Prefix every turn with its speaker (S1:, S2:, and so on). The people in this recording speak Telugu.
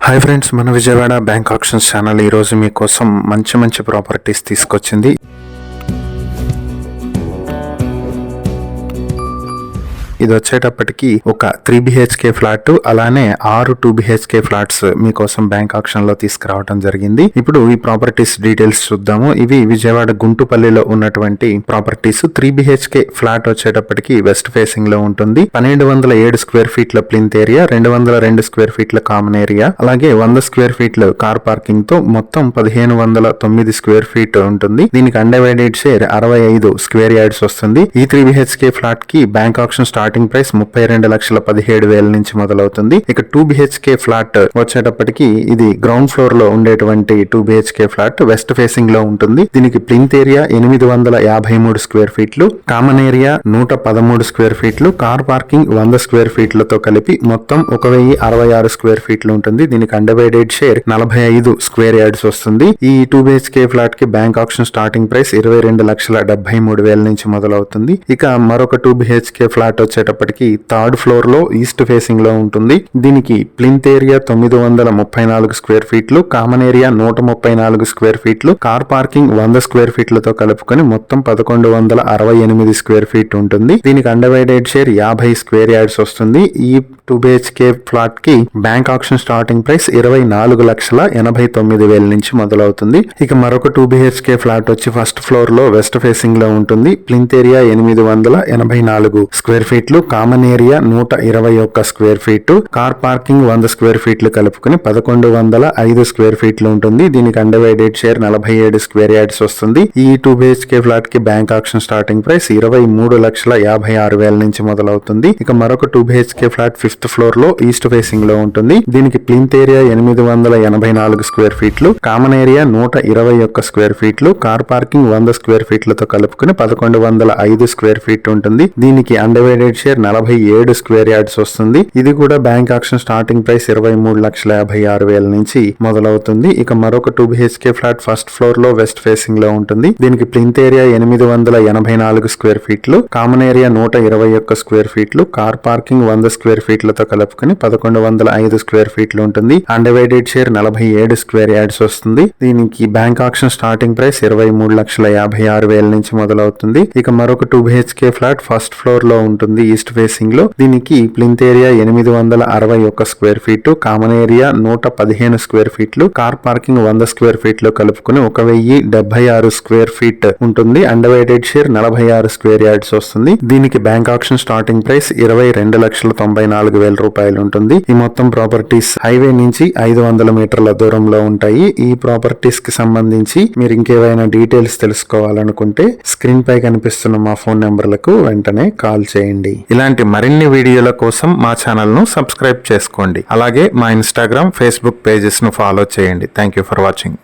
S1: హాయ్ ఫ్రెండ్స్, మన విజయవాడ బ్యాంక్ ఆప్షన్స్ ఛానల్ ఈరోజు మీకోసం మంచి ప్రాపర్టీస్ తీసుకొచ్చింది. ఇది వచ్చేటప్పటికి ఒక 3 BHK ఫ్లాట్, అలానే 6 2 BHK ఫ్లాట్స్ మీకోసం బ్యాంక్ ఆప్షన్ లో తీసుకురావడం జరిగింది. ఇప్పుడు ఈ ప్రాపర్టీస్ డీటెయిల్స్ చూద్దాము. ఇవి విజయవాడ గుంటుపల్లిలో ఉన్నటువంటి ప్రాపర్టీస్. 3 BHK ఫ్లాట్ వచ్చేటప్పటికి వెస్ట్ ఫేసింగ్ లో ఉంటుంది. 1207 స్క్వేర్ ఫీట్ల ప్లింత్ ఏరియా, 202 స్క్వేర్ ఫీట్ల కామన్ ఏరియా, అలాగే 100 స్క్వేర్ ఫీట్ల కార్ పార్కింగ్ తో మొత్తం 1509 స్క్వేర్ ఫీట్ ఉంటుంది. దీనికి అన్డివైడెడ్ షేర్ 65 స్క్వేర్ యార్డ్స్ వస్తుంది. ఈ 3 BHK ఫ్లాట్ కి బ్యాంక్ ఆప్షన్ స్టార్టింగ్ ప్రైస్ 32,17,000 నుంచి మొదలవుతుంది. ఇక 2 BHK ఫ్లాట్ వచ్చేటప్పటికి ఇది గ్రౌండ్ ఫ్లోర్ లో ఉండేటువంటి 2 BHK ఫ్లాట్ వెస్ట్ ఫేసింగ్ లో ఉంటుంది. దీనికి ప్లింత్ ఏరియా 853 స్క్వేర్ ఫీట్లు, కామన్ ఏరియా 113 స్క్వేర్ ఫీట్లు, కార్ పార్కింగ్ 100 స్క్వేర్ ఫీట్లతో కలిపి మొత్తం 1066 స్క్వేర్ ఫీట్లు ఉంటుంది. దీనికి అన్డివైడెడ్ షేర్ 45 స్క్వేర్ యార్డ్స్ వస్తుంది. ఈ 2 BHK ఫ్లాట్ కి బ్యాంక్ ఆప్షన్ స్టార్టింగ్ ప్రైస్ 22,73,000 నుంచి మొదలవుతుంది. ఇక మరొక 2 BHK ఫ్లాట్ వచ్చేటప్పటికి థర్డ్ ఫ్లోర్ లో ఈస్ట్ ఫేసింగ్ లో ఉంటుంది. దీనికి ప్లింత్ ఏరియా 934 స్క్వేర్ ఫీట్లు, కామన్ ఏరియా 134 స్క్వేర్ ఫీట్లు, కార్ పార్కింగ్ 100 స్క్వేర్ ఫీట్లతో కలుపుకొని మొత్తం 1168 స్క్వేర్ ఫీట్ ఉంటుంది. దీనికి అన్డివైడెడ్ షేర్ 50 స్క్వేర్ యార్డ్స్ వస్తుంది. ఈ 2 BHK ఫ్లాట్ కి బ్యాంక్ ఆప్షన్ స్టార్టింగ్ ప్రైస్ 24,89,000 నుంచి మొదలవుతుంది. ఇక మరొక 2 BHK ఫ్లాట్ వచ్చి ఫస్ట్ ఫ్లోర్ లో వెస్ట్ ఫేసింగ్ లో ఉంటుంది. ప్లింత్ ఏరియా 884 స్క్వేర్ ఫీట్లు, common area 121 square feet, car parking 100 square ఫీట్లు కలుపుకుని 1105 స్క్వేర్ ఫీట్లు ఉంటుంది. దీనికి అన్డివైడెడ్ షేర్ 47 స్క్వేర్ యార్డ్స్ వస్తుంది. ఈ 2 BHK ఫ్లాట్ కి బ్యాంక్ ఆప్షన్ స్టార్టింగ్ ప్రైస్ 23,56,000 నుంచి మొదలవుతుంది. ఇక మరొక 2 BHK ఫ్లాట్ ఫిఫ్త్ ఫ్లోర్ లో ఈస్ట్ ఫేసింగ్ లో ఉంటుంది. దీనికి ప్లింత్ ఏరియా 884 స్క్వేర్ ఫీట్లు, కామన్ ఏరియా 121 స్క్వేర్ ఫీట్లు, కార్ పార్కింగ్ 100 స్క్వేర్ ఫీట్లతో కలుపుకుని 1105 స్క్వేర్ ఫీట్ ఉంటుంది. దీనికి అన్డివైడెడ్ షేర్ 47 స్క్వేర్ యార్డ్స్ వస్తుంది. ఇది కూడా బ్యాంక్ ఆప్షన్ స్టార్టింగ్ ప్రైస్ 23,56,000 నుంచి మొదలవుతుంది. ఇక మరొక 2 BHK ఫ్లాట్ ఫస్ట్ ఫ్లోర్ లో వెస్ట్ ఫేసింగ్ లో ఉంటుంది. దీనికి ప్లింత్ ఏరియా 884 స్క్వేర్ ఫీట్లు, కామన్ ఏరియా 121 స్క్వేర్ ఫీట్లు, కార్ పార్కింగ్ 100 స్క్వేర్ ఫీట్లతో కలుపుకుని 1105 స్క్వేర్ ఫీట్లు ఉంటుంది. అన్డివైడెడ్ షేర్ 47 స్క్వేర్ యార్డ్స్ వస్తుంది. దీనికి బ్యాంక్ ఆప్షన్ స్టార్టింగ్ ప్రైస్ 23,56,000 నుంచి మొదలవుతుంది. ఇక మరొక 2 BHK ఫ్లాట్ ఫస్ట్ ఫ్లోర్ లో ఉంటుంది ఈస్ట్ ఫేసింగ్ లో. దీనికి plinth area 861 square feet, common area 115 square ఫీట్లు, కార్ పార్కింగ్ 100 స్క్వేర్ ఫీట్ లో కలుపుకుని 1076 స్క్వేర్ ఫీట్ ఉంటుంది. అన్డివైడెడ్ షేర్ 46 స్క్వేర్ యార్డ్స్ వస్తుంది. దీనికి బ్యాంక్ ఆప్షన్ స్టార్టింగ్ ప్రైస్ 22,94,000 రూపాయలు ఉంటుంది. ఈ మొత్తం ప్రాపర్టీస్ హైవే నుంచి 500 మీటర్ల దూరంలో ఉంటాయి. ఈ ప్రాపర్టీస్ కి సంబంధించి మీరు ఇంకేమైనా డీటెయిల్స్ తెలుసుకోవాలనుకుంటే స్క్రీన్ పై కనిపిస్తున్న మా ఫోన్ నెంబర్లకు వెంటనే కాల్ చేయండి. ఇలాంటి మరిన్ని వీడియోల కోసం మా ఛానల్ ను సబ్స్క్రైబ్ చేసుకోండి. అలాగే మా ఇన్స్టాగ్రామ్, ఫేస్బుక్ పేజెస్ ను ఫాలో చేయండి. Thank you for watching.